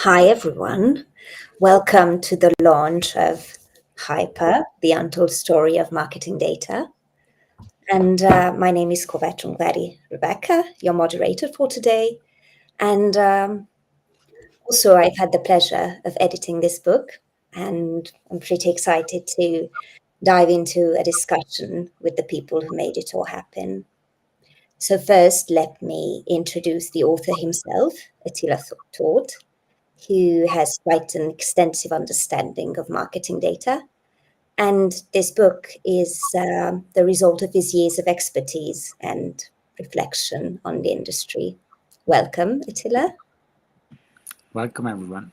Hi, everyone. Welcome to the launch of Hyper, the Untold Story of Marketing Data. And my name is Kovacsongvári Rebecca, your moderator for today. And also, I've had the pleasure of editing this book, and I'm pretty excited to dive into a discussion with the people who made it all happen. So first, let me introduce the author himself, Attila Tóth, who has quite an extensive understanding of marketing data. And this book is the result of his years of expertise and reflection on the industry. Welcome, Attila. Welcome, everyone.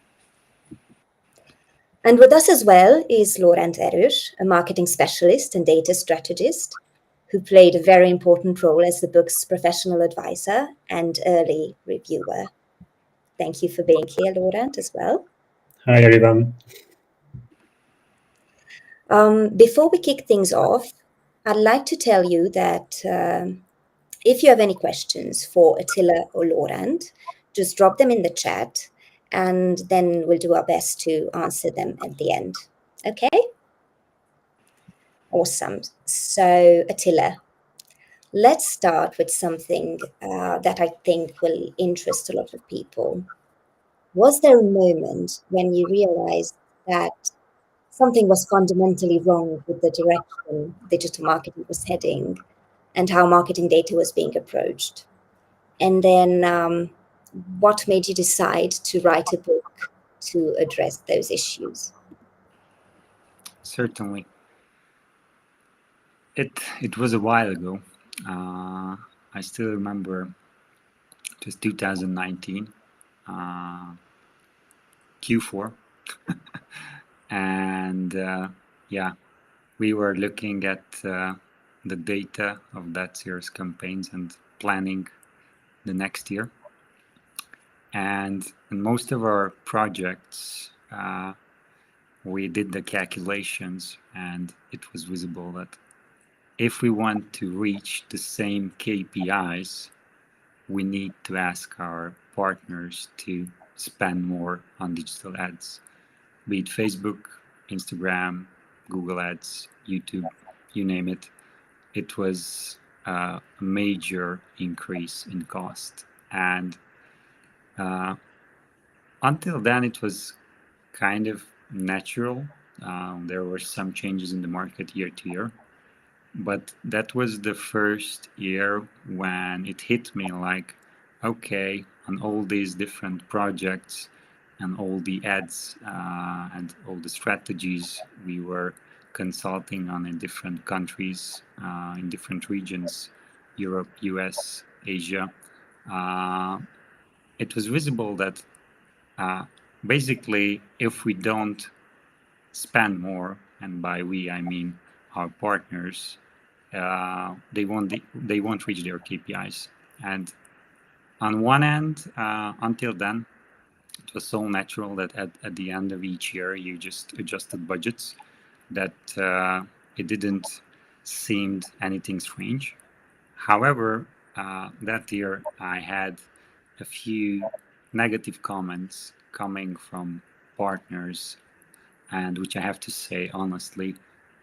And with us as well is Laurent Erős, a marketing specialist and data strategist who played a very important role as the book's professional advisor and early reviewer. Thank you for being here, Laurent, as well. Hi, everyone. Before we kick things off, I'd like to tell you that if you have any questions for Attila or Laurent, just drop them in the chat and then we'll do our best to answer them at the end. Okay? Awesome. So, Attila, let's start with something that I think will interest a lot of people. Was there a moment when you realized that something was fundamentally wrong with the direction digital marketing was heading and how marketing data was being approached? And then what made you decide to write a book to address those issues? Certainly. It was a while ago. I still remember it was 2019, Q4. And yeah, we were looking at the data of that year's campaigns and planning the next year. And in most of our projects, we did the calculations, and it was visible that if we want to reach the same KPIs, we need to ask our partners to spend more on digital ads, be it Facebook, Instagram, Google Ads, YouTube, you name it. It was a major increase in cost. And until then, it was kind of natural. There were some changes in the market year to year. But that was the first year when it hit me like, okay, on all these different projects and all the ads and all the strategies we were consulting on in different countries, in different regions, Europe, US, Asia, it was visible that basically if we don't spend more, and by we I mean our partners, they won't reach their KPIs. And on one end, until then, it was so natural that at the end of each year you just adjusted budgets, that it didn't seem anything strange. However, that year I had a few negative comments coming from partners, and which I have to say honestly,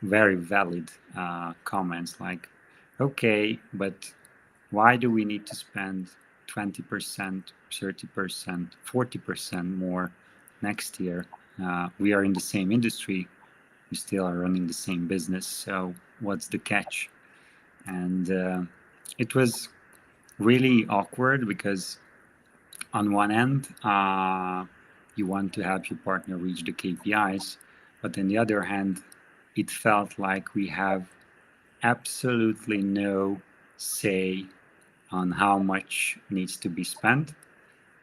very valid comments like, okay, but why do we need to spend 20%, 30%, 40% more next year? We are in the same industry, we still are running the same business, so what's the catch? And it was really awkward because on one end, you want to help your partner reach the KPIs, but on the other hand, it felt like we have absolutely no say on how much needs to be spent.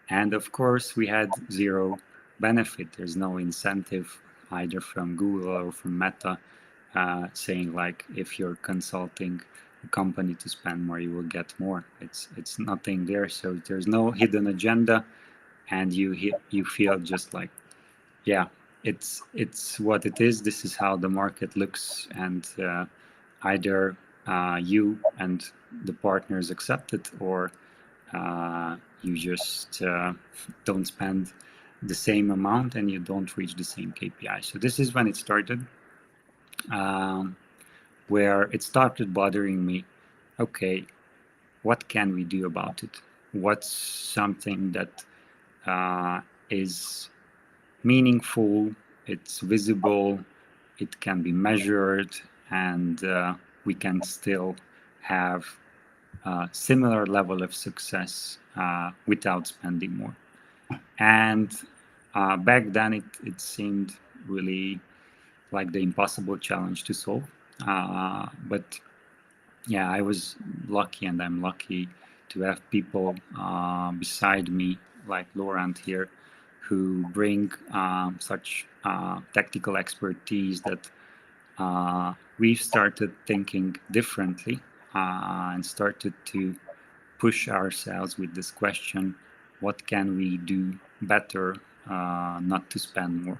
And of course, we had zero benefit. There's no incentive either from Google or from Meta saying like, if you're consulting a company to spend more, you will get more. It's nothing there. So there's no hidden agenda, and you feel just like, yeah, it's what it is. This is how the market looks, and either you and the partners accept it, or you just don't spend the same amount and you don't reach the same KPI. So this is when it started, where it started bothering me. Okay, what can we do about it? What's something that is meaningful, it's visible, it can be measured, and we can still have a similar level of success without spending more. And back then it seemed really like the impossible challenge to solve. But yeah, I was lucky, and I'm lucky to have people beside me like Laurent here who bring such tactical expertise that we've started thinking differently and started to push ourselves with this question: what can we do better not to spend more?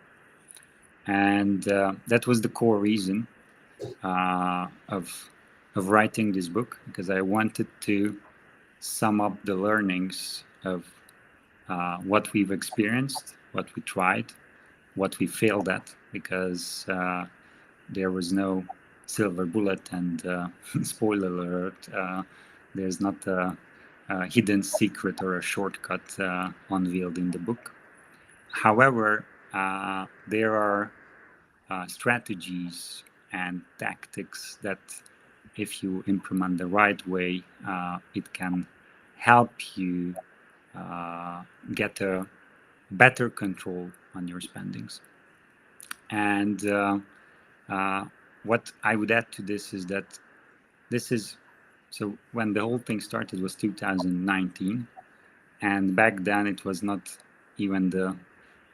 And that was the core reason of writing this book, because I wanted to sum up the learnings of what we've experienced, what we tried, what we failed at, because there was no silver bullet, and spoiler alert, there's not a hidden secret or a shortcut unveiled in the book. However, there are strategies and tactics that, if you implement the right way, it can help you get a better control on your spendings. And what I would add to this is that this is, so when the whole thing started was 2019, and back then it was not even the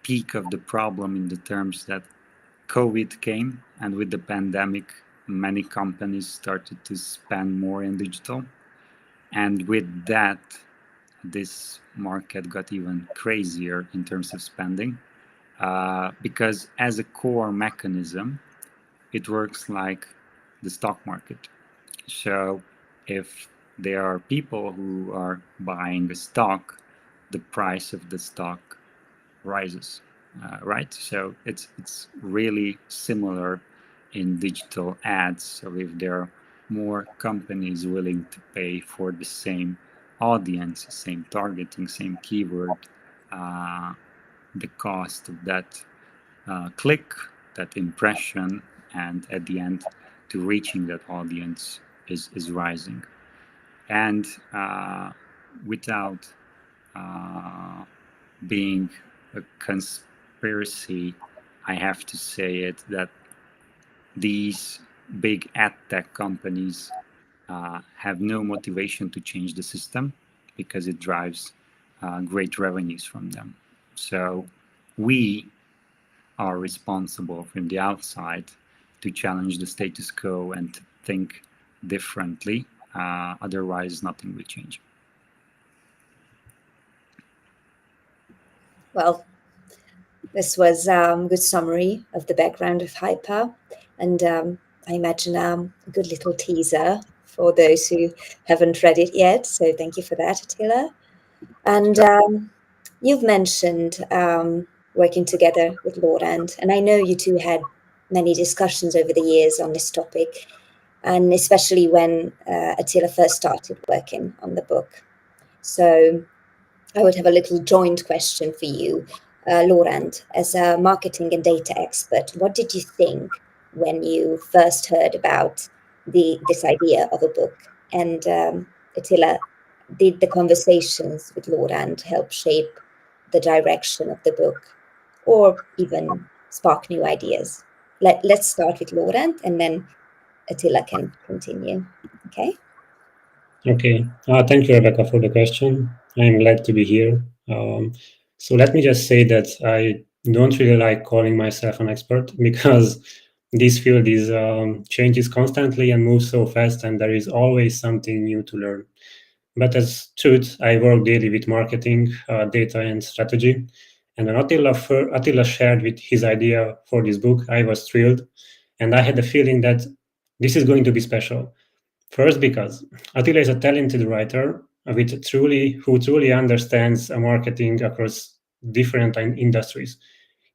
peak of the problem, in the terms that COVID came, and with the pandemic, many companies started to spend more in digital. And with that, this market got even crazier in terms of spending, because as a core mechanism, it works like the stock market. So if there are people who are buying a stock, the price of the stock rises, right? So it's really similar in digital ads. So if there are more companies willing to pay for the same audience, same targeting, same keyword, the cost of that click, that impression, and at the end to reaching that audience is rising. And without being a conspiracy, I have to say it, that these big ad tech companies have no motivation to change the system, because it drives great revenues from them. So we are responsible from the outside to challenge the status quo and to think differently. Otherwise, nothing will change. Well, this was a good summary of the background of Hyper, and I imagine a good little teaser for those who haven't read it yet. So thank you for that, Attila. And you've mentioned working together with Laurent, and I know you two had many discussions over the years on this topic, and especially when Attila first started working on the book. So I would have a little joint question for you, Laurent, as a marketing and data expert. What did you think when you first heard about this idea of a book? And Attila, did the conversations with Laurent help shape the direction of the book, or even spark new ideas? Let's start with Laurent, and then Attila can continue. Okay. Okay. Thank you, Rebecca, for the question. I'm glad to be here. So let me just say that I don't really like calling myself an expert because this field is changes constantly and moves so fast, and there is always something new to learn. But as truth, I work daily with marketing, data, and strategy. And when Attila shared with his idea for this book, I was thrilled, and I had the feeling that this is going to be special. First, because Attila is a talented writer who truly understands marketing across different industries.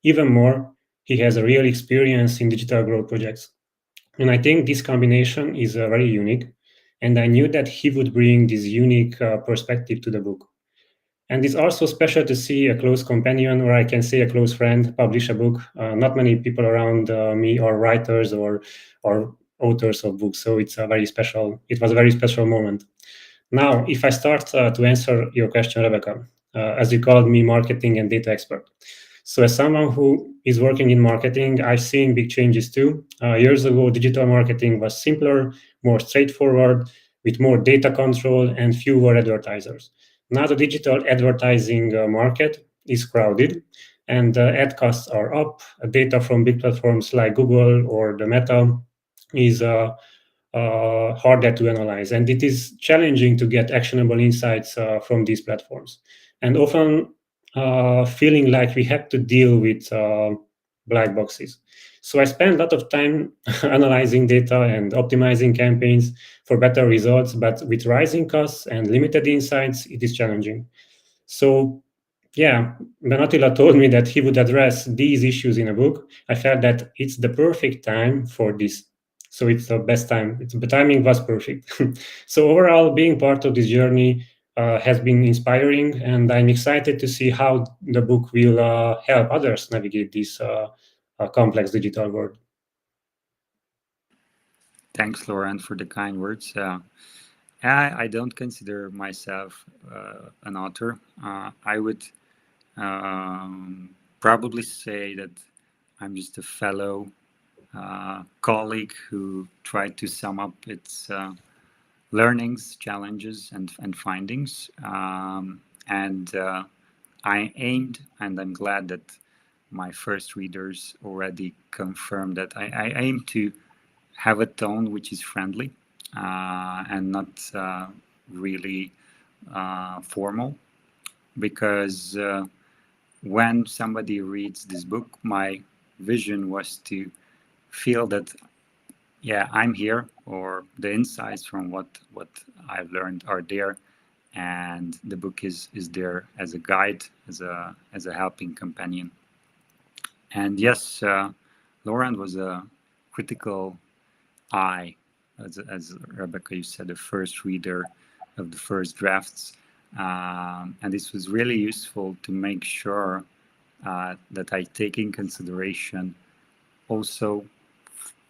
Even more, he has a real experience in digital growth projects. And I think this combination is very unique. And I knew that he would bring this unique perspective to the book. And it's also special to see a close companion, or I can say a close friend, publish a book. Not many people around me are writers or authors of books, so it's a very special. It was a very special moment. Now, if I start to answer your question, Rebecca, as you called me, marketing and data expert. So, as someone who is working in marketing, I've seen big changes too. Years ago, digital marketing was simpler, more straightforward, with more data control and fewer advertisers. Now, the digital advertising market is crowded, and ad costs are up. Data from big platforms like Google or the Meta is harder to analyze, and it is challenging to get actionable insights from these platforms, and often feeling like we have to deal with black boxes. So I spend a lot of time analyzing data and optimizing campaigns for better results, but with rising costs and limited insights, it is challenging. So yeah, when Attila told me that he would address these issues in a book, I felt that it's the perfect time for this. So it's the best time. The timing was perfect. So overall, being part of this journey has been inspiring, and I'm excited to see how the book will help others navigate this complex digital world. Thanks, Laurent, for the kind words. I don't consider myself an author. I would probably say that I'm just a fellow colleague who tried to sum up its learnings, challenges, and findings. And I aimed, and I'm glad that my first readers already confirmed that I aim to have a tone which is friendly and not really formal, because when somebody reads this book, my vision was to feel that, yeah, I'm here, or the insights from what I've learned are there, and the book is there as a guide, as a helping companion. And yes, Laurent was a critical eye, as Rebecca, you said, the first reader of the first drafts. And this was really useful to make sure that I take in consideration also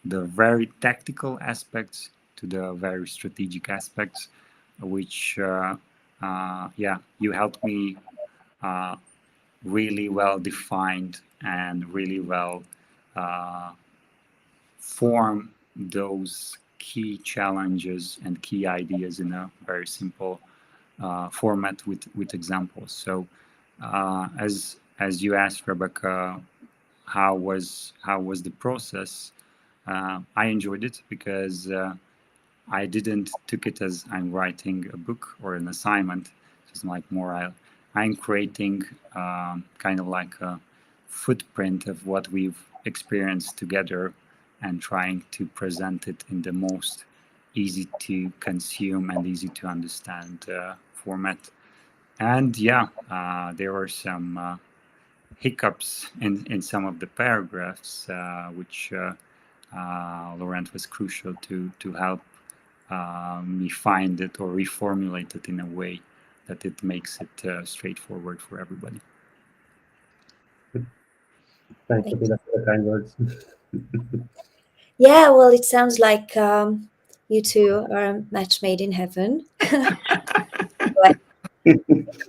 the very tactical aspects to the very strategic aspects, which, yeah, you helped me really well defined and really well form those key challenges and key ideas in a very simple format with examples. So as you asked, Rebecca, how was the process? I enjoyed it because I didn't took it as I'm writing a book or an assignment. It's like more I'm creating kind of like a footprint of what we've experienced together and trying to present it in the most easy to consume and easy to understand format. And yeah, there were some hiccups in some of the paragraphs, which Laurent was crucial to help me find it or reformulate it in a way that it makes it straightforward for everybody. Thanks for the kind words. Yeah, well, it sounds like you two are a match made in heaven. But I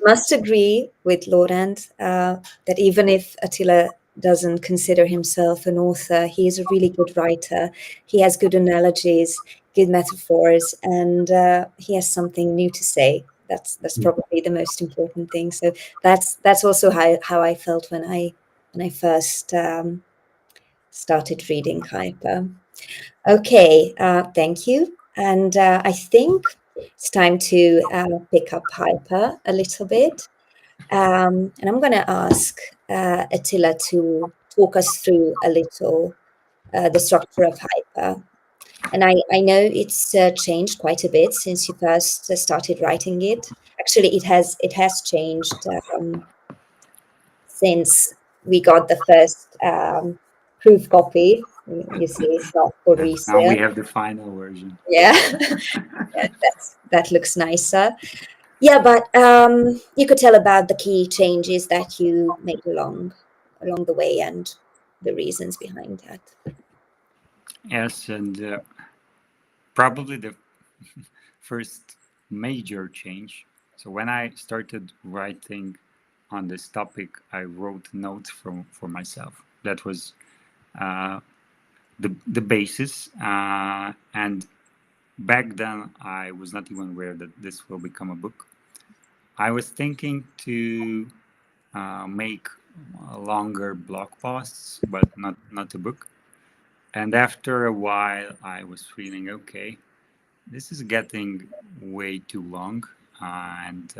must agree with Laurent that even if Attila doesn't consider himself an author, he is a really good writer. He has good analogies, good metaphors, and he has something new to say. That's probably the most important thing. So that's also how I felt when I first started reading Hyper. Okay, thank you. And I think it's time to pick up Hyper a little bit. And I'm going to ask Attila to talk us through a little the structure of Hyper. And I know it's changed quite a bit since you first started writing it. Actually, it has changed since we got the first proof copy. You see, it's not for Now we resale. have the final version. Yeah, yeah, that looks nicer. Yeah, but you could tell about the key changes that you made along the way and the reasons behind that. Yes, and probably the first major change. So when I started writing on this topic, I wrote notes for myself. That was uh, the basis. And back then, I was not even aware that this will become a book. I was thinking to make longer blog posts, but not a book. And after a while, I was feeling okay. This is getting way too long, and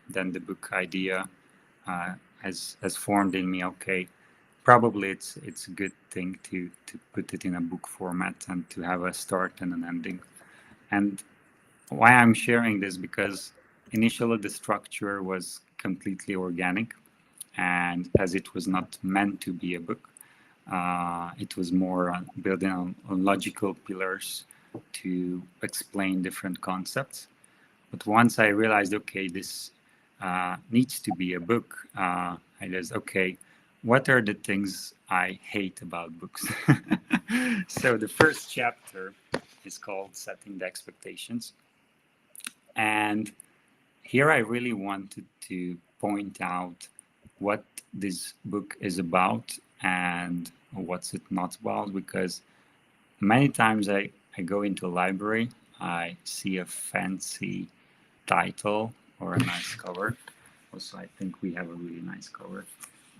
then the book idea uh, has formed in me. Okay, probably it's a good thing to put it in a book format and to have a start and an ending. And why I'm sharing this, because initially the structure was completely organic, and as it was not meant to be a book, it was more building on logical pillars to explain different concepts. But once I realized, okay, this needs to be a book, I realized, okay, what are the things I hate about books? So the first chapter is called Setting the Expectations. And here I really wanted to point out what this book is about and what's it not about, because many times I go into a library, I see a fancy title or a nice cover. Also, I think we have a really nice cover.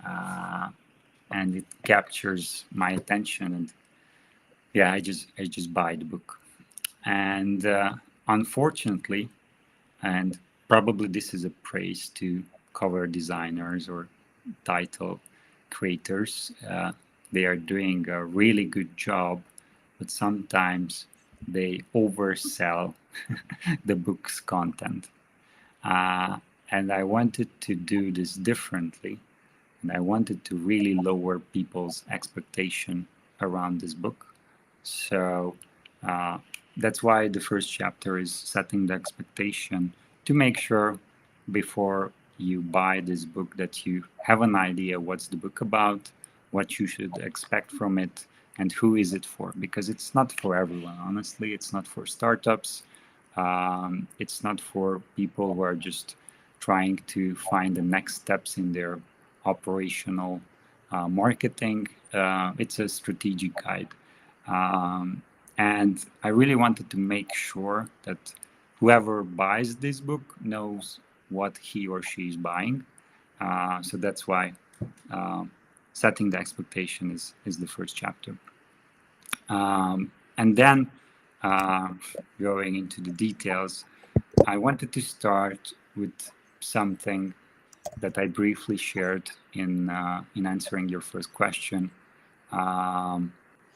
Uh, and it captures my attention, and yeah, I just buy the book. And unfortunately, and probably this is a praise to cover designers or title creators. They are doing a really good job, but sometimes they oversell the book's content. Uh, and I wanted to do this differently. And I wanted to really lower people's expectation around this book. So uh, that's why the first chapter is setting the expectation, to make sure before you buy this book that you have an idea what's the book about, what you should expect from it, and who is it for. Because it's not for everyone, honestly. It's not for startups. It's not for people who are just trying to find the next steps in their operational marketing. It's a strategic guide. Um, and I really wanted to make sure that whoever buys this book knows what he or she is buying. So that's why setting the expectation is the first chapter. And then uh, going into the details, I wanted to start with something that I briefly shared in answering your first question. Um,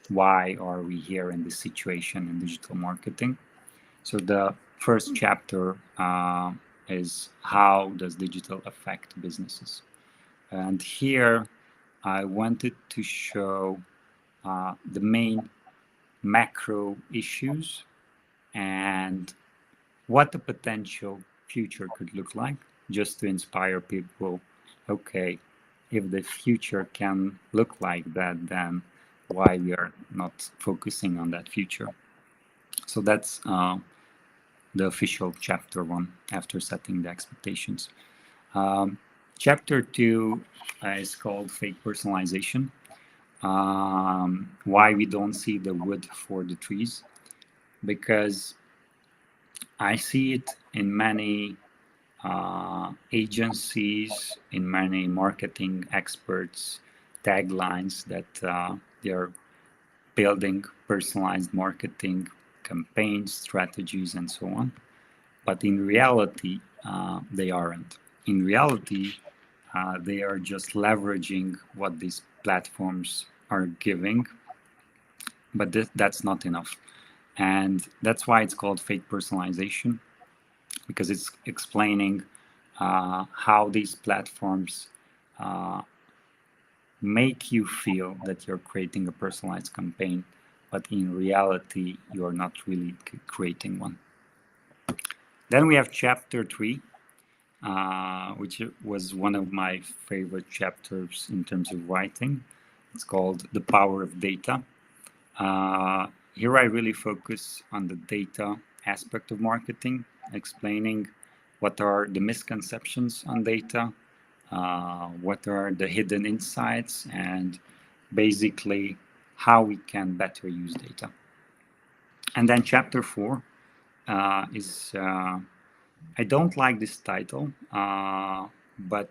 why are we here in this situation in digital marketing? So the first chapter is how does digital affect businesses? And here I wanted to show the main macro issues and what the potential future could look like, just to inspire people. Okay, if the future can look like that, then why we are not focusing on that future? So that's the official chapter one, after setting the expectations. um, Chapter two is called fake personalization. Why we don't see the wood for the trees? Because I see it in many agencies, in many marketing experts, taglines that they are building personalized marketing campaigns, strategies, and so on. But in reality, they aren't. In reality, they are just leveraging what these platforms are giving, but that's not enough. And that's why it's called fake personalization, because it's explaining how these platforms uh, make you feel that you're creating a personalized campaign, but in reality, you're not really creating one. Then we have chapter 3, which was one of my favorite chapters in terms of writing. It's called The Power of Data. Here I really focus on the data aspect of marketing, explaining what are the misconceptions on data, what are the hidden insights, and basically how we can better use data. And then chapter 4 is, I don't like this title, but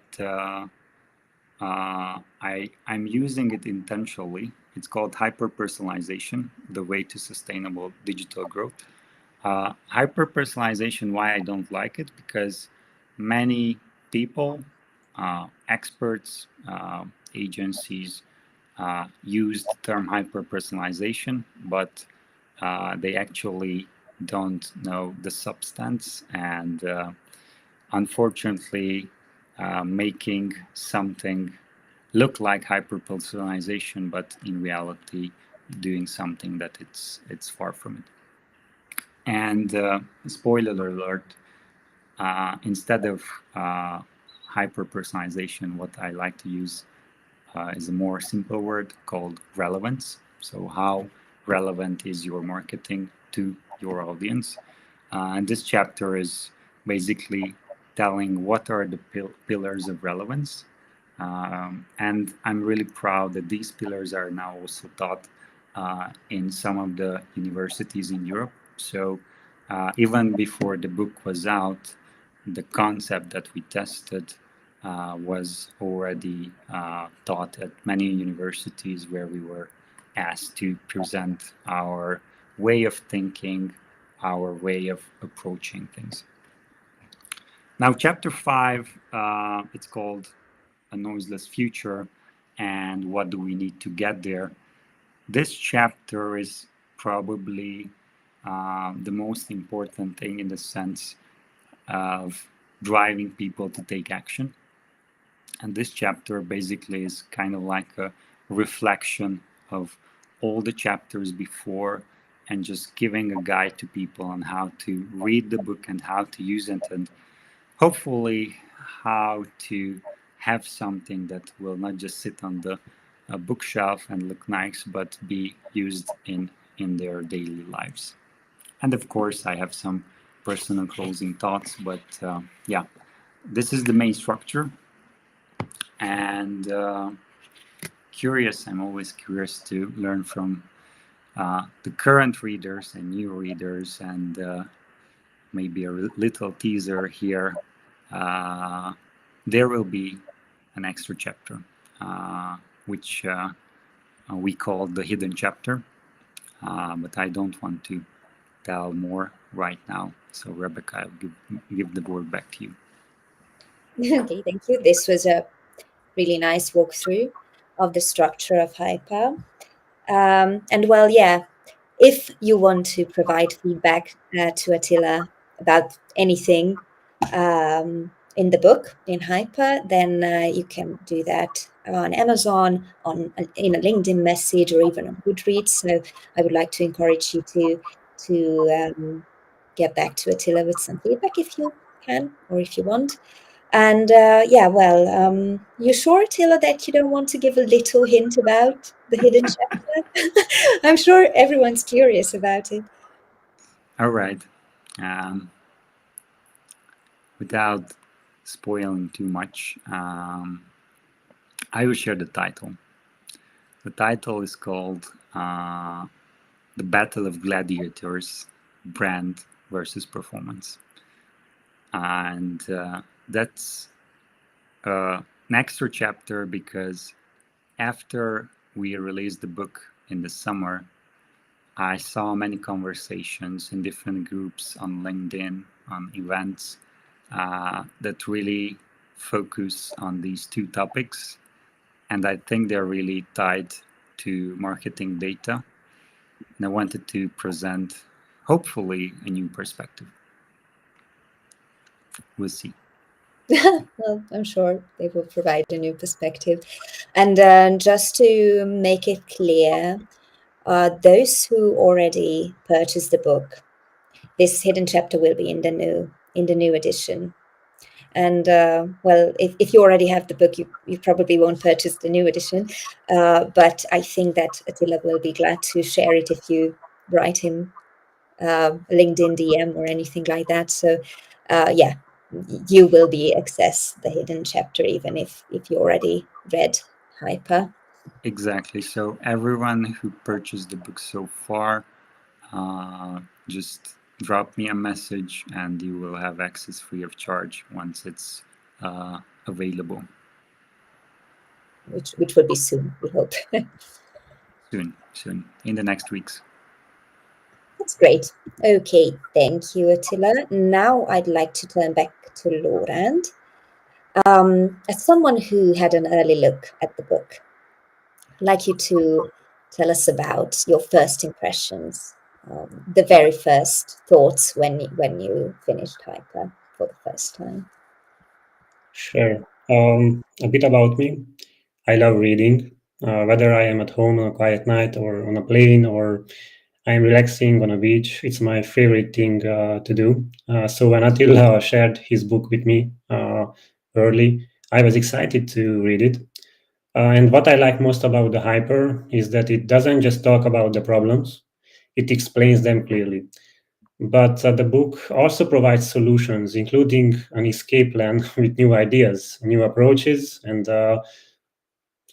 I'm using it intentionally. It's called Hyper-Personalization, the way to sustainable digital growth. Hyper-personalization, why I don't like it? Because many people, experts, agencies use the term hyper-personalization, but they actually don't know the substance, and unfortunately making something look like hyper-personalization, but in reality doing something that it's far from it. And spoiler alert, instead of hyper-personalization, what I like to use is a more simple word called relevance. So how relevant is your marketing to your audience? And this chapter is basically telling what are the pillars of relevance. And I'm really proud that these pillars are now also taught in some of the universities in Europe. So even before the book was out, the concept that we tested was already taught at many universities, where we were asked to present our way of thinking, our way of approaching things. Now, chapter 5, it's called A Noiseless Future, and what do we need to get there? This chapter is probably the most important thing in the sense of driving people to take action. And this chapter basically is kind of like a reflection of all the chapters before, and just giving a guide to people on how to read the book and how to use it, and hopefully how to have something that will not just sit on the bookshelf and look nice, but be used in their daily lives. And of course, I have some personal closing thoughts, but yeah, this is the main structure. And I'm always curious to learn from the current readers and new readers, and maybe a little teaser here. There will be an extra chapter, which we call the hidden chapter, but I don't want to tell more right now. So Rebecca, I'll give the word back to you. Okay, thank you. This was a really nice walkthrough of the structure of Hyper. And well, yeah, if you want to provide feedback to Attila about anything in the book in Hyper, then you can do that on Amazon, in a LinkedIn message, or even on Goodreads. So I would like to encourage you to get back to Attila with some feedback if you can, or if you want. And yeah, well, you sure, Attila, that you don't want to give a little hint about the hidden chapter? I'm sure everyone's curious about it. All right. Without spoiling too much, I will share the title. The title is called The Battle of Gladiators, Brand versus Performance. And that's an extra chapter because after we released the book in the summer, I saw many conversations in different groups on LinkedIn, on events, that really focus on these two topics. And I think they're really tied to marketing data. And I wanted to present, hopefully, a new perspective. We'll see. Well, I'm sure they will provide a new perspective. And just to make it clear, those who already purchased the book, this hidden chapter will be in the new edition. And well, if you already have the book, you probably won't purchase the new edition. But I think that Attila will be glad to share it if you write him a LinkedIn DM or anything like that. So yeah, you will be access the hidden chapter even if you already read Hyper. Exactly. So everyone who purchased the book so far, just drop me a message and you will have access free of charge once it's available. Which will be soon, we hope. Soon, in the next weeks. That's great. Okay, thank you, Attila. Now I'd like to turn back to Laurent. As someone who had an early look at the book, I'd like you to tell us about your first impressions, the very first thoughts when you finished Hyper for the first time. Sure. A bit about me. I love reading, whether I am at home on a quiet night or on a plane or I'm relaxing on a beach. It's my favorite thing to do. So when Attila shared his book with me early, I was excited to read it. And what I like most about the Hyper is that it doesn't just talk about the problems, it explains them clearly. But the book also provides solutions, including an escape plan with new ideas, new approaches, and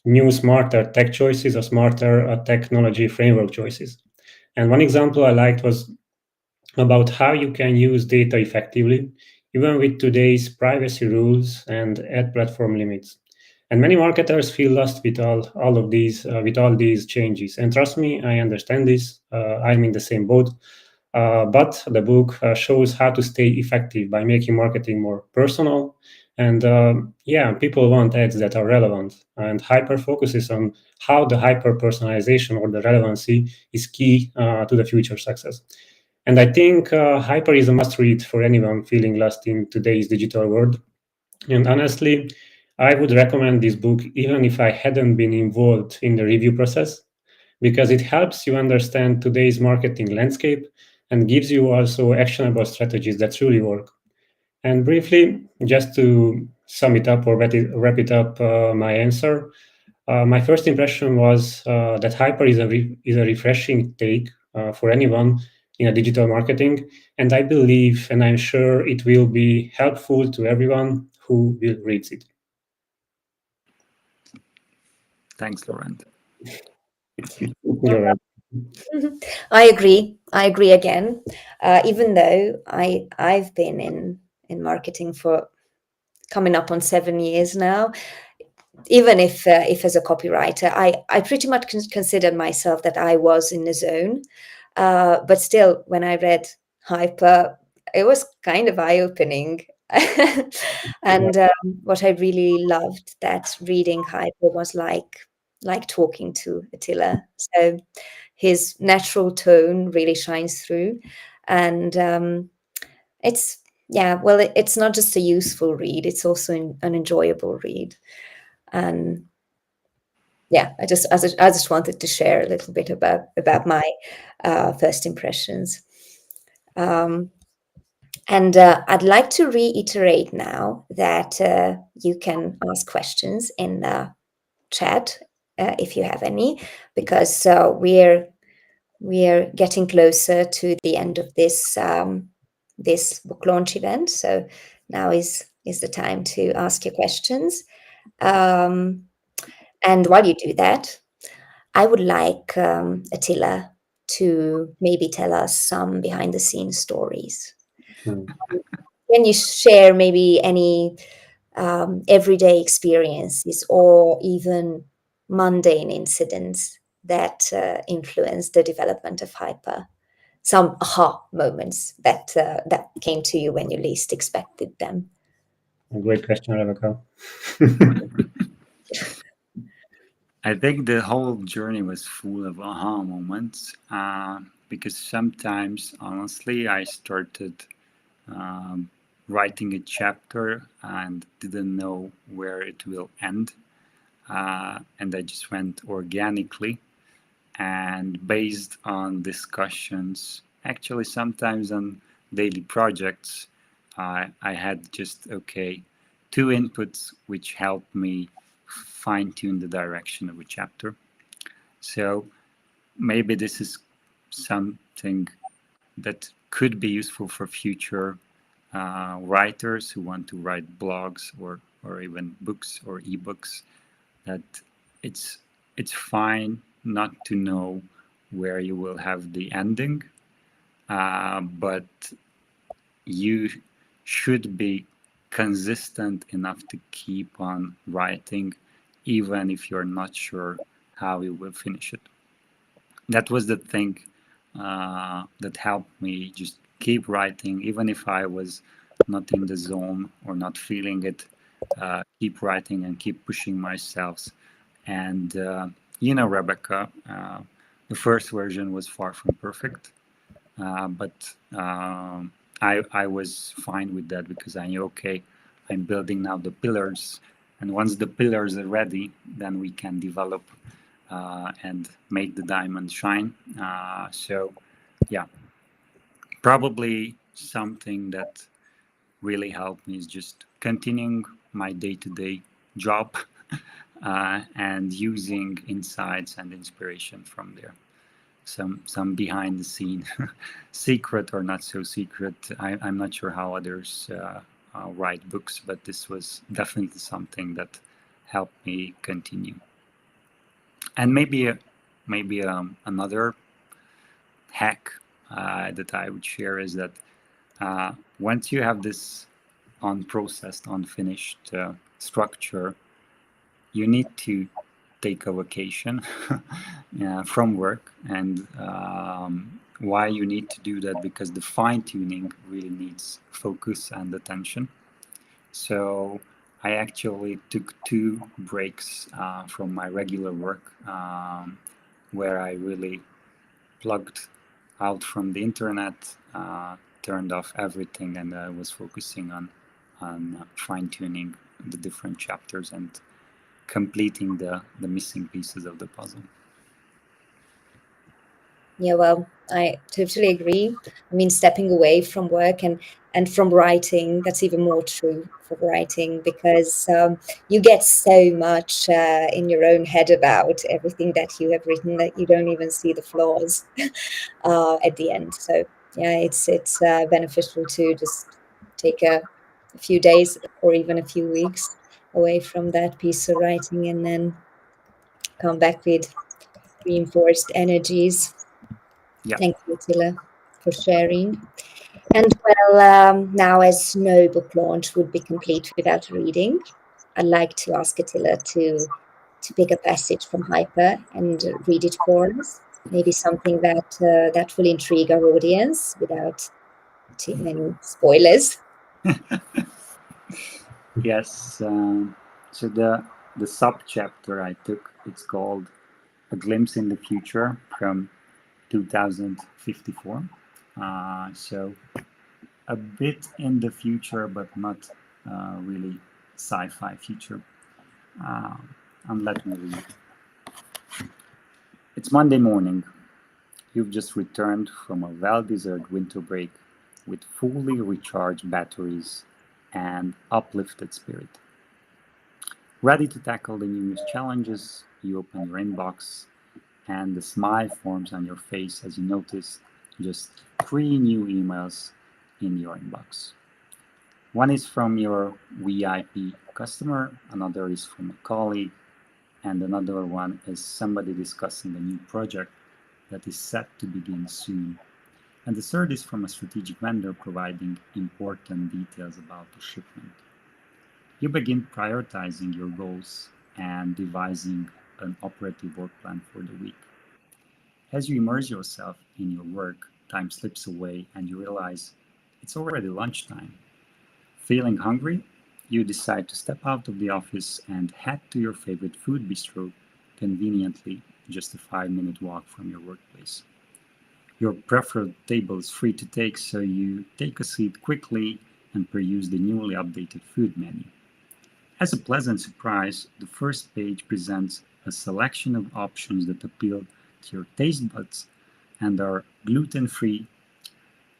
new smarter tech choices or smarter technology framework choices. And one example I liked was about how you can use data effectively, even with today's privacy rules and ad platform limits. And many marketers feel lost with all these changes. And trust me, I understand this. I'm in the same boat. But the book shows how to stay effective by making marketing more personal. And yeah, people want ads that are relevant. And Hyper focuses on how the hyper personalization or the relevancy is key to the future success. And I think Hyper is a must read for anyone feeling lost in today's digital world. And honestly, I would recommend this book even if I hadn't been involved in the review process, because it helps you understand today's marketing landscape and gives you also actionable strategies that truly work. And briefly, just to sum it up or wrap it up, my answer, my first impression was that Hyper is a refreshing take for anyone in a digital marketing, and I believe and I'm sure it will be helpful to everyone who will read it. Thanks, Laurent. You're right. I agree. I agree again. Even though I've been in marketing for coming up on 7 years now, even if as a copywriter, I pretty much considered myself that I was in the zone. But still, when I read Hyper, it was kind of eye-opening. And what I really loved that reading Hyper was like talking to Attila. So his natural tone really shines through, and it's yeah, well, it's not just a useful read; it's also an enjoyable read. And yeah, I just wanted to share a little bit about my first impressions. Um, and I'd like to reiterate now that you can ask questions in the chat if you have any, because we're getting closer to the end of this book launch event. So now is the time to ask your questions. Um, and while you do that, I would like Attila to maybe tell us some behind the scenes stories. Hmm. Can you share maybe any everyday experiences or even mundane incidents that influenced the development of Hyper? Some aha moments that came to you when you least expected them. A great question, Rebecca. I think the whole journey was full of aha moments because sometimes, honestly, I started writing a chapter and didn't know where it will end. And I just went organically and based on discussions, actually sometimes on daily projects, I had just, okay, two inputs which helped me fine tune the direction of a chapter. So maybe this is something that could be useful for future writers who want to write blogs or even books or ebooks, that it's fine not to know where you will have the ending, but you should be consistent enough to keep on writing, even if you're not sure how you will finish it. That was the thing that helped me just keep writing, even if I was not in the zone or not feeling it. Keep writing and keep pushing myself. And Rebecca, the first version was far from perfect, but I was fine with that because I knew, okay, I'm building now the pillars, and once the pillars are ready, then we can develop and make the diamond shine. So, yeah, probably something that really helped me is just continuing my day-to-day job and using insights and inspiration from there. Some behind the scene secret or not so secret. I'm not sure how others write books, but this was definitely something that helped me continue. And maybe another hack that I would share is that once you have this unprocessed, unfinished structure, you need to take a vacation from work. And why you need to do that? Because the fine tuning really needs focus and attention. So I actually took 2 breaks from my regular work, where I really plugged out from the internet, turned off everything, and I was focusing on fine tuning the different chapters and completing the missing pieces of the puzzle. Yeah, well, I totally agree. I mean, stepping away from work and from writing, that's even more true for writing because you get so much in your own head about everything that you have written that you don't even see the flaws at the end. So yeah, it's beneficial to just take a few days or even a few weeks away from that piece of writing and then come back with reinforced energies. Yeah. Thank you, Attila, for sharing. And well, now as no book launch would be complete without reading, I'd like to ask Attila to pick a passage from Hyper and read it for us. Maybe something that will intrigue our audience without too many spoilers. Yes. So the sub chapter I took, it's called "A Glimpse in the Future" from 2054. So a bit in the future, but not really sci-fi future. And let me read. It's Monday morning. You've just returned from a well-deserved winter break with fully recharged batteries and uplifted spirit. Ready to tackle the New Year's challenges, you open your inbox and the smile forms on your face as you notice just 3 new emails in your inbox. One is from your VIP customer, another is from a colleague, and another one is somebody discussing a new project that is set to begin soon. And the third is from a strategic vendor providing important details about the shipment. You begin prioritizing your goals and devising an operative work plan for the week. As you immerse yourself in your work, time slips away and you realize it's already lunchtime. Feeling hungry? You decide to step out of the office and head to your favorite food bistro, conveniently just a 5-minute walk from your workplace. Your preferred table is free to take, so you take a seat quickly and peruse the newly updated food menu. As a pleasant surprise, the first page presents a selection of options that appeal to your taste buds and are gluten-free,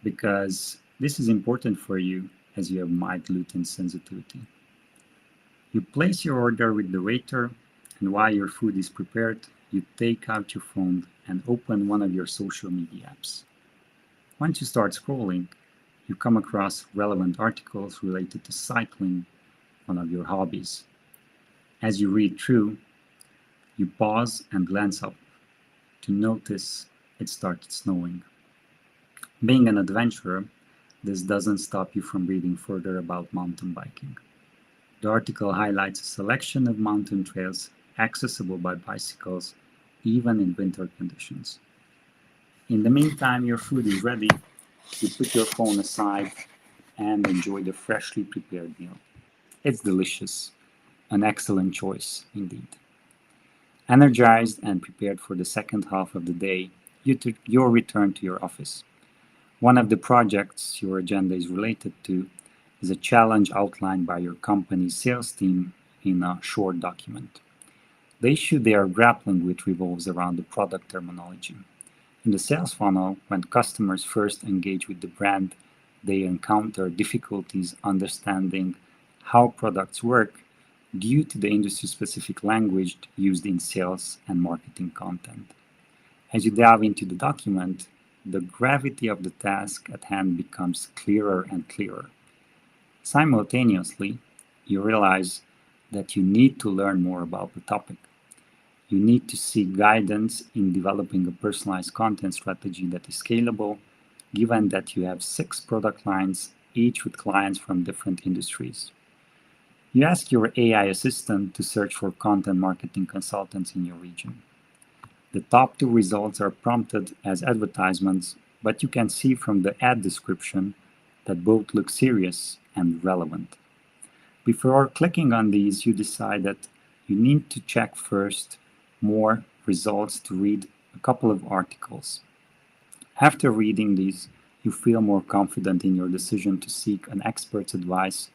because this is important for you as you have mild gluten sensitivity. You place your order with the waiter, and while your food is prepared, you take out your phone and open one of your social media apps. Once you start scrolling, you come across relevant articles related to cycling, one of your hobbies. As you read through, you pause and glance up to notice it started snowing. Being an adventurer, this doesn't stop you from reading further about mountain biking. The article highlights a selection of mountain trails accessible by bicycles, even in winter conditions. In the meantime, your food is ready. You put your phone aside and enjoy the freshly prepared meal. It's delicious, an excellent choice indeed. Energized and prepared for the second half of the day, you return to your office. One of the projects your agenda is related to is a challenge outlined by your company's sales team in a short document. The issue they are grappling with revolves around the product terminology. In the sales funnel, when customers first engage with the brand, they encounter difficulties understanding how products work due to the industry-specific language used in sales and marketing content. As you delve into the document, the gravity of the task at hand becomes clearer and clearer. Simultaneously, you realize that you need to learn more about the topic. You need to seek guidance in developing a personalized content strategy that is scalable, given that you have 6 product lines, each with clients from different industries. You ask your AI assistant to search for content marketing consultants in your region. The top 2 results are prompted as advertisements, but you can see from the ad description that both look serious and relevant. Before clicking on these, you decide that you need to check first more results to read a couple of articles. After reading these, you feel more confident in your decision to seek an expert's advice.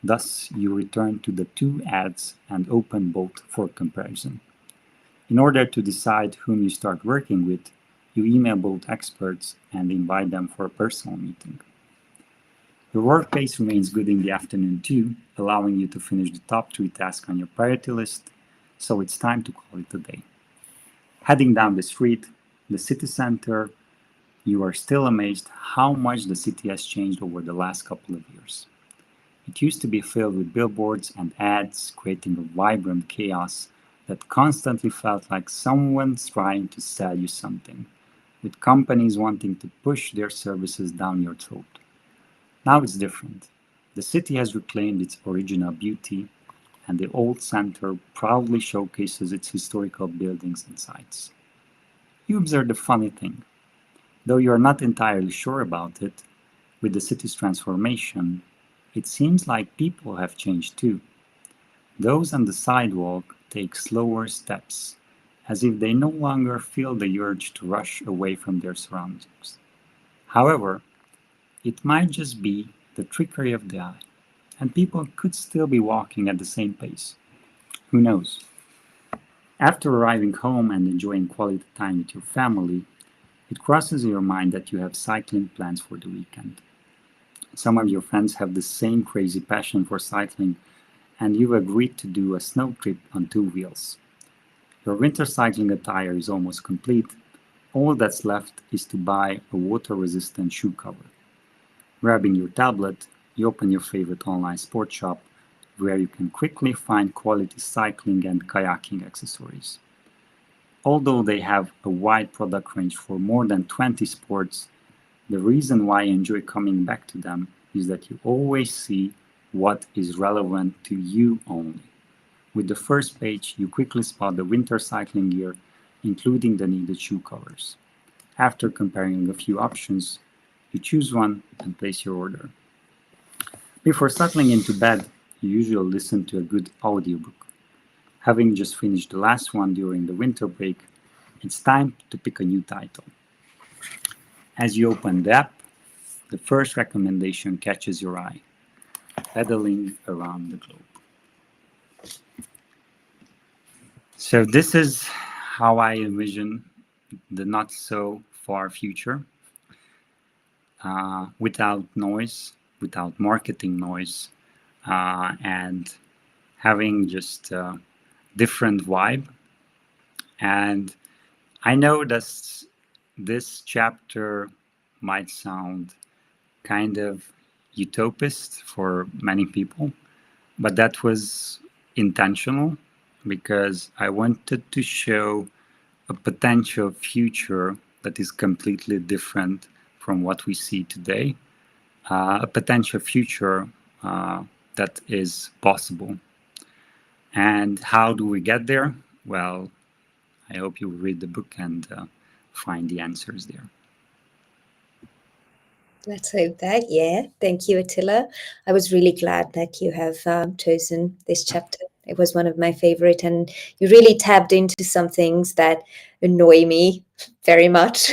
Thus, you return to the 2 ads and open both for comparison. In order to decide whom you start working with, you email both experts and invite them for a personal meeting. Your work pace remains good in the afternoon too, allowing you to finish the top 3 tasks on your priority list, so it's time to call it a day. Heading down the street, the city center, you are still amazed how much the city has changed over the last couple of years. It used to be filled with billboards and ads, creating a vibrant chaos that constantly felt like someone's trying to sell you something, with companies wanting to push their services down your throat. Now it's different. The city has reclaimed its original beauty, and the old center proudly showcases its historical buildings and sites. You observe the funny thing. Though you are not entirely sure about it, with the city's transformation, it seems like people have changed too. Those on the sidewalk take slower steps, as if they no longer feel the urge to rush away from their surroundings. However, it might just be the trickery of the eye, and people could still be walking at the same pace. Who knows? After arriving home and enjoying quality time with your family, it crosses your mind that you have cycling plans for the weekend. Some of your friends have the same crazy passion for cycling, and you've agreed to do a snow trip on 2 wheels. Your winter cycling attire is almost complete. All that's left is to buy a water-resistant shoe cover. Grabbing your tablet, you open your favorite online sports shop, where you can quickly find quality cycling and kayaking accessories. Although they have a wide product range for more than 20 sports, the reason why I enjoy coming back to them is that you always see what is relevant to you only. With the first page, you quickly spot the winter cycling gear, including the needed shoe covers. After comparing a few options, you choose one and place your order. Before settling into bed, you usually listen to a good audiobook. Having just finished the last one during the winter break, it's time to pick a new title. As you open the app, the first recommendation catches your eye. pedaling around the globe. So this is how I envision the not so far future, without noise, without marketing noise, and having just a different vibe. And I know that this chapter might sound kind of utopist for many people, but that was intentional because I wanted to show a potential future that is completely different from what we see today, a potential future that is possible. And how do we get there? Well, I hope you read the book and find the answers there. Let's hope that. Yeah. Thank you, Attila. I was really glad that you have chosen this chapter. It was one of my favorite, and you really tapped into some things that annoy me very much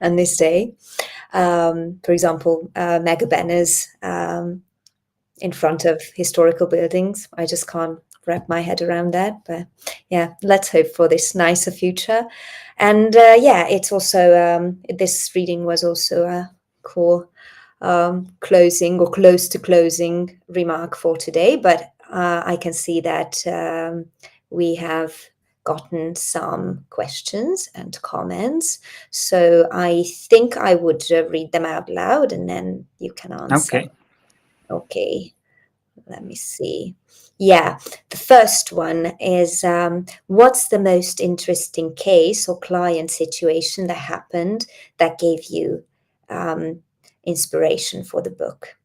on this day. For example, mega banners in front of historical buildings. I just can't wrap my head around that. But yeah, let's hope for this nicer future. And yeah, it's also, this reading was also a cool closing or close to closing remark for today. But I can see that we have gotten some questions and comments. So I think I would read them out loud and then you can answer. Okay. Okay, let me see. Yeah, the first one is what's the most interesting case or client situation that happened that gave you inspiration for the book?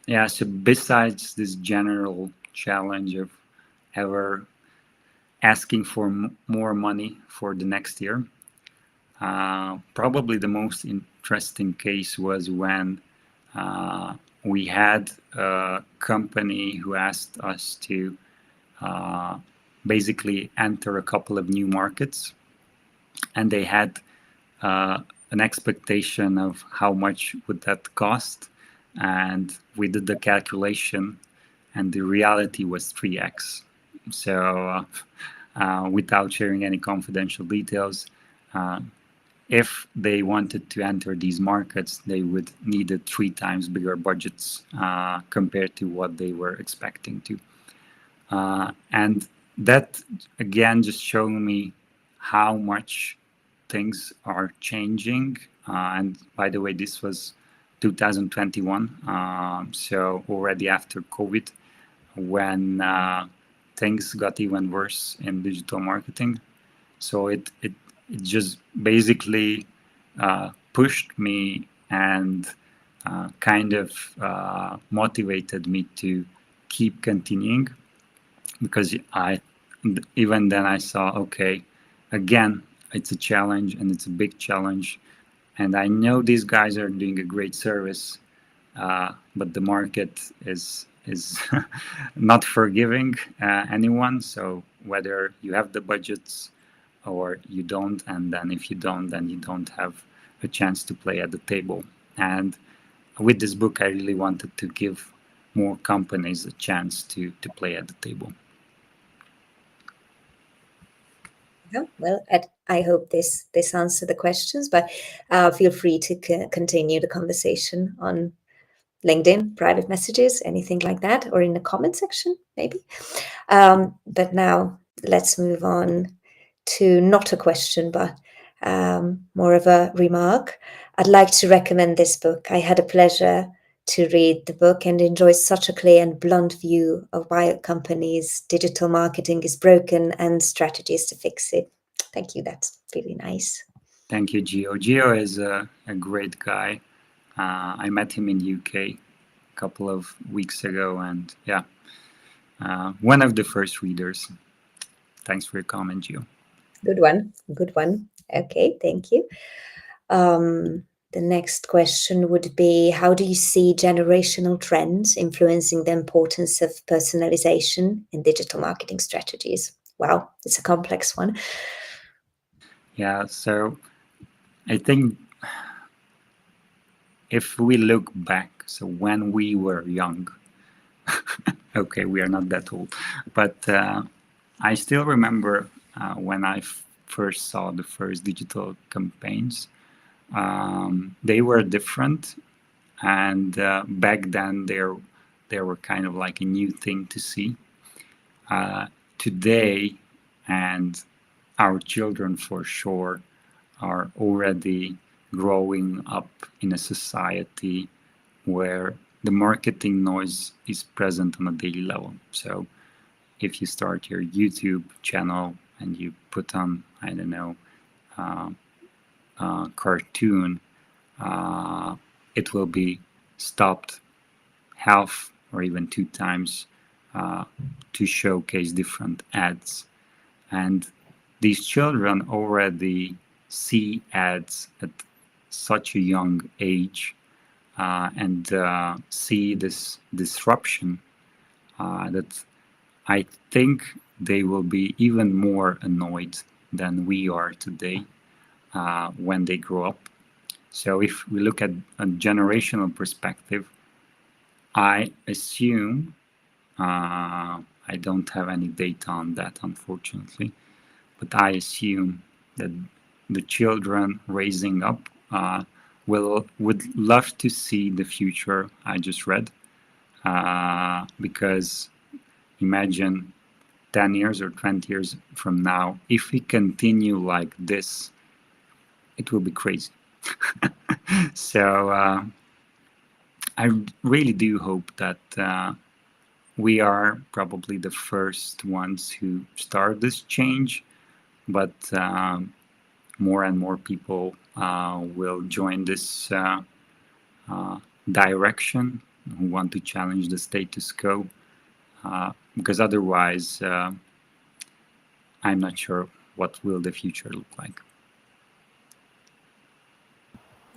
Yeah, so besides this general challenge of ever asking for more money for the next year, probably the most interesting case was when we had a company who asked us to basically enter a couple of new markets, and they had an expectation of how much would that cost, and we did the calculation, and the reality was 3x. So without sharing any confidential details, if they wanted to enter these markets, they would need 3 times bigger budgets compared to what they were expecting to. And that, again, just showed me how much things are changing. And by the way, this was 2021, so already after COVID, when things got even worse in digital marketing. So it just basically pushed me and kind of motivated me to keep continuing, because even then I saw, okay, again, it's a challenge and it's a big challenge, and I know these guys are doing a great service, but the market is not forgiving anyone. So whether you have the budgets or you don't, and then if you don't, then you don't have a chance to play at the table. And with this book, I really wanted to give more companies a chance to play at the table. Well, I hope this answered the questions, but feel free to continue the conversation on LinkedIn, private messages, anything like that, or in the comment section, maybe. But now let's move on to not a question, but more of a remark. I'd like to recommend this book. I had a pleasure to read the book and enjoy such a clear and blunt view of why a company's digital marketing is broken and strategies to fix it. Thank you. That's really nice. Thank you, Gio. Gio is a great guy. I met him in UK a couple of weeks ago, and yeah, one of the first readers. Thanks for your comment, Gio. Good one. Good one. Okay, thank you. The next question would be, how do you see generational trends influencing the importance of personalization in digital marketing strategies? Wow, it's a complex one. Yeah, so I think if we look back, so when we were young, okay, we are not that old, but I still remember when I first saw the first digital campaigns. They were different, and back then they were kind of like a new thing to see. Today, and our children for sure are already growing up in a society where the marketing noise is present on a daily level. So if you start your YouTube channel and you put on, I don't know, cartoon, it will be stopped half or even 2 times to showcase different ads. And these children already see ads at such a young age and see this disruption that I think they will be even more annoyed than we are today when they grow up. So if we look at a generational perspective, I assume, I don't have any data on that, unfortunately, but I assume that the children raising up would love to see the future I just read, because imagine 10 years or 20 years from now, if we continue like this, it will be crazy. So I really do hope that we are probably the first ones who start this change, but more and more people will join this direction, who want to challenge the status quo, because otherwise I'm not sure what will the future look like.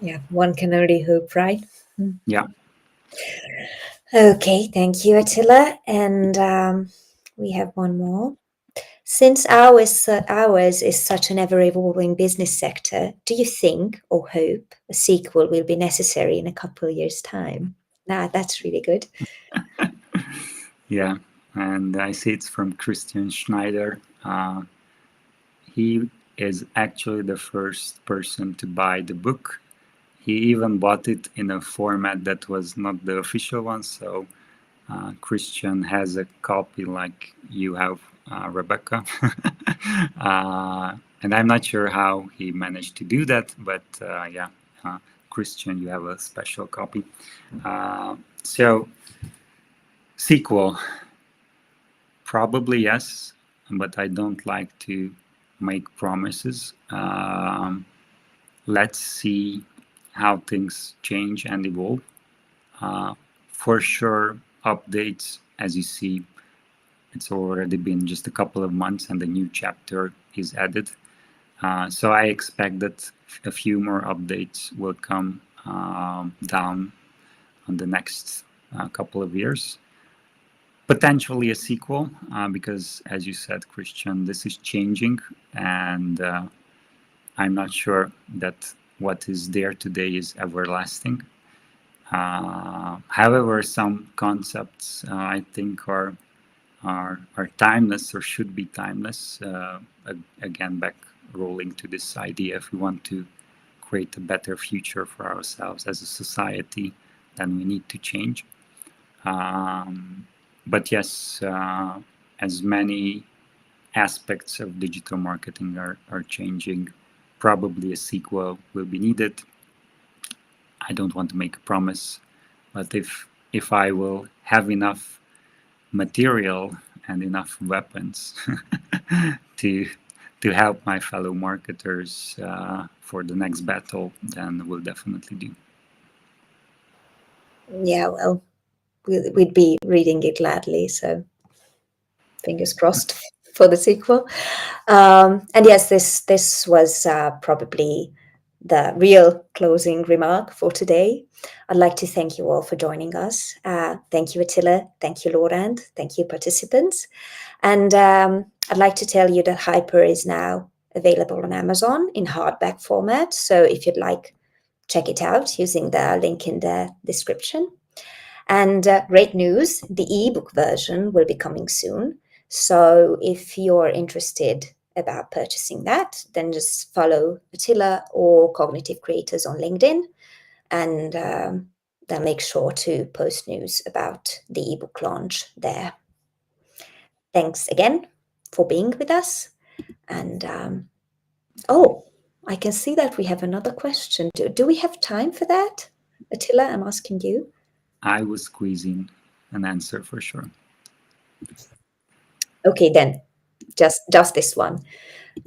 Yeah, one can only hope, right? Yeah. Okay, thank you, Attila. And we have one more. Since ours is such an ever-evolving business sector, do you think or hope a sequel will be necessary in a couple of years' time? Nah, that's really good. Yeah, and I see it's from Christian Schneider. He is actually the first person to buy the book. He even bought it in a format that was not the official one, so Christian has a copy like you have, Rebecca. And I'm not sure how he managed to do that, but yeah, Christian, you have a special copy. So, sequel, probably yes, but I don't like to make promises. Let's see how things change and evolve. For sure, updates, as you see, it's already been just a couple of months and a new chapter is added. So I expect that a few more updates will come down on the next couple of years. Potentially a sequel, because as you said, Christian, this is changing, and I'm not sure that what is there today is everlasting. However, some concepts I think are timeless or should be timeless. Again, back rolling to this idea, if we want to create a better future for ourselves as a society, then we need to change. But yes, as many aspects of digital marketing are changing, probably a sequel will be needed. I don't want to make a promise, but if I will have enough material and enough weapons to help my fellow marketers for the next battle, then we'll definitely do. Yeah, well, we'd be reading it gladly, so fingers crossed for the sequel. And yes, this was probably the real closing remark for today. I'd like to thank you all for joining us. Thank you, Attila. Thank you, Laurent. Thank you, participants. And I'd like to tell you that Hyper is now available on Amazon in hardback format. So if you'd like check it out using the link in the description. And great news, the ebook version will be coming soon. So if you're interested about purchasing that, then just follow Attila or Cognitive Creators on LinkedIn, and then make sure to post news about the ebook launch there. Thanks again for being with us. And oh, I can see that we have another question. Do we have time for that? Attila, I'm asking you. I was squeezing an answer for sure. Okay, then just this one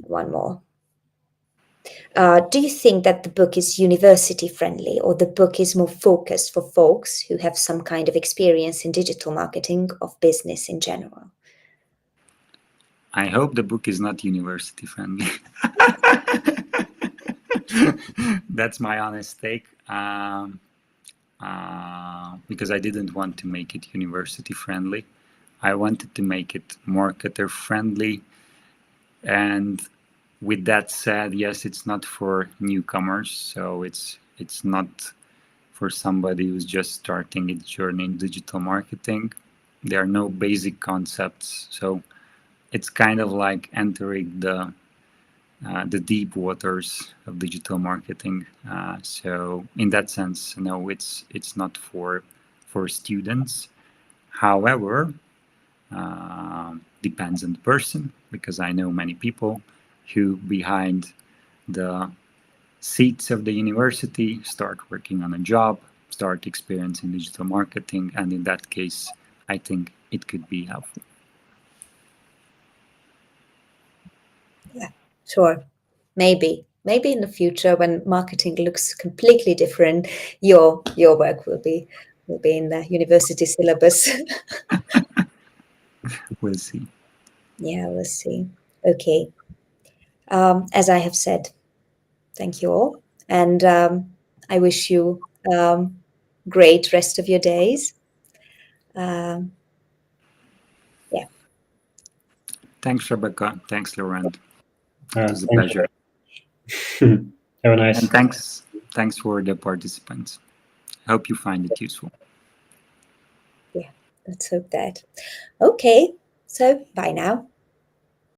more. Do you think that the book is university friendly, or the book is more focused for folks who have some kind of experience in digital marketing of business in general? I hope the book is not university friendly. That's my honest take. Because I didn't want to make it university friendly. I wanted to make it marketer friendly. And with that said, yes, it's not for newcomers. So it's not for somebody who's just starting its journey in digital marketing. There are no basic concepts. So it's kind of like entering the deep waters of digital marketing. So in that sense, no, it's not for students. However, depends on the person, because I know many people who behind the seats of the university start working on a job, start experiencing digital marketing, and in that case, I think it could be helpful. Yeah, sure. Maybe in the future, when marketing looks completely different, your work will be in the university syllabus. We'll see. Yeah, we'll see. Okay. As I have said, thank you all, and I wish you great rest of your days. Yeah. Thanks, Rebecca. Thanks, Laurent. It was a Thank pleasure. you. Have a nice. And thanks for the participants. Hope you find it useful. Yeah, let's hope that. Okay, so bye now.